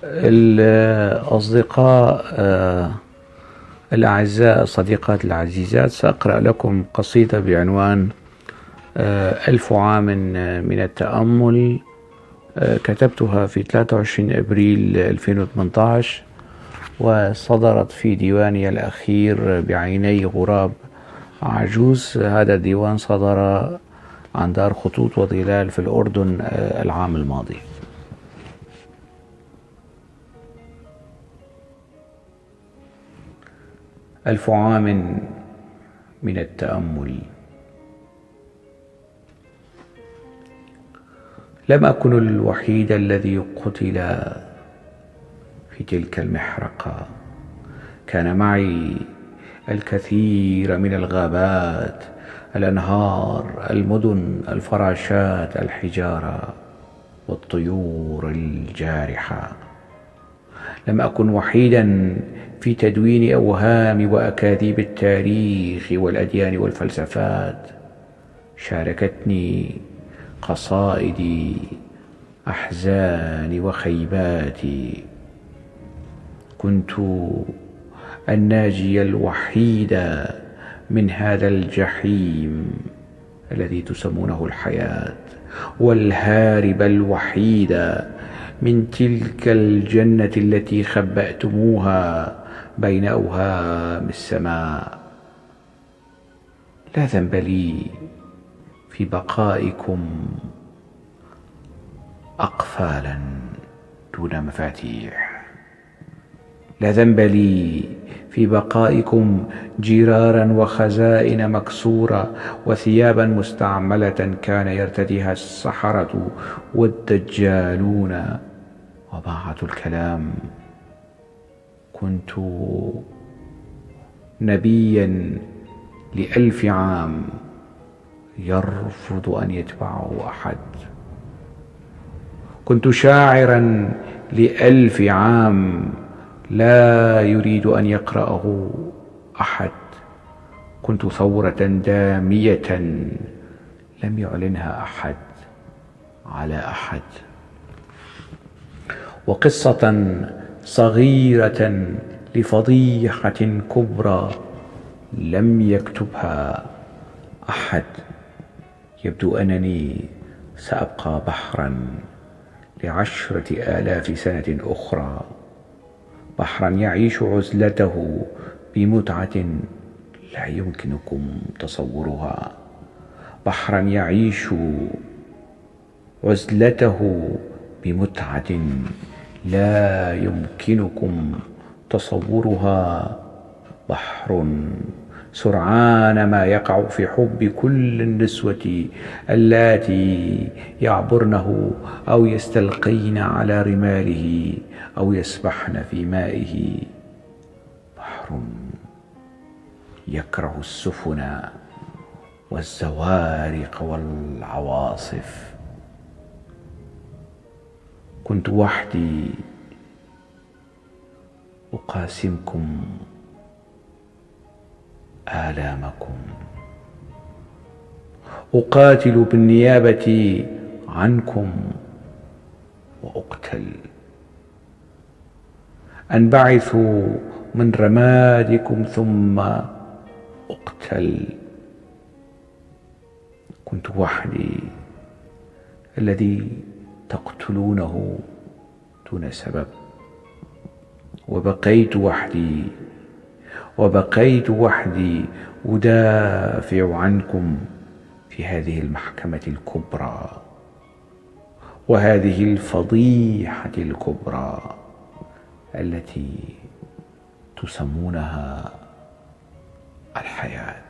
الأصدقاء الأعزاء، الصديقات العزيزات، سأقرأ لكم قصيدة بعنوان 1000 عام من التأمل. كتبتها في 23 أبريل 2018، وصدرت في ديواني الأخير بعيني غراب عجوز. هذا الديوان صدر عن دار خطوط وظلال في الأردن العام الماضي. 1000 عام من التأمل. لم أكن الوحيد الذي قتل في تلك المحرقة، كان معي الكثير من الغابات، الأنهار، المدن، الفراشات، الحجارة والطيور الجارحة. لم أكن وحيدا في تدوين أوهام وأكاذيب التاريخ والأديان والفلسفات. شاركتني قصائدي، أحزاني وخيباتي. كنت الناجي الوحيد من هذا الجحيم الذي تسمونه الحياة، والهارب الوحيد من تلك الجنة التي خبأتموها بين أوهام السماء. لا ذنب لي في بقائكم أقفالا دون مفاتيح، لا ذنب لي في بقائكم جرارا وخزائن مكسورة وثيابا مستعملة كان يرتديها السحرة والدجالون وباعة الكلام. كنت نبيا ل1000 عام يرفض أن يتبعه أحد. كنت شاعرا ل1000 عام لا يريد أن يقرأه أحد. كنت ثورة دامية لم يعلنها أحد على أحد، وقصة صغيرة لفضيحة كبرى لم يكتبها أحد. يبدو أنني سأبقى بحرا ل10,000 سنة أخرى، بحرا يعيش عزلته بمتعة لا يمكنكم تصورها، بحرا يعيش عزلته بمتعة لا يمكنكم تصورها، بحر سرعان ما يقع في حب كل النسوة اللاتي يعبرنه أو يستلقين على رماله أو يسبحن في مائه، بحر يكره السفن والزوارق والعواصف. كنت وحدي أقاسمكم آلامكم، أقاتل بالنيابة عنكم وأقتل، أنبعث من رمادكم ثم أقتل. كنت وحدي الذي تقتلونه دون سبب، وبقيت وحدي أدافع عنكم في هذه المحكمة الكبرى وهذه الفضيحة الكبرى التي تسمونها الحياة.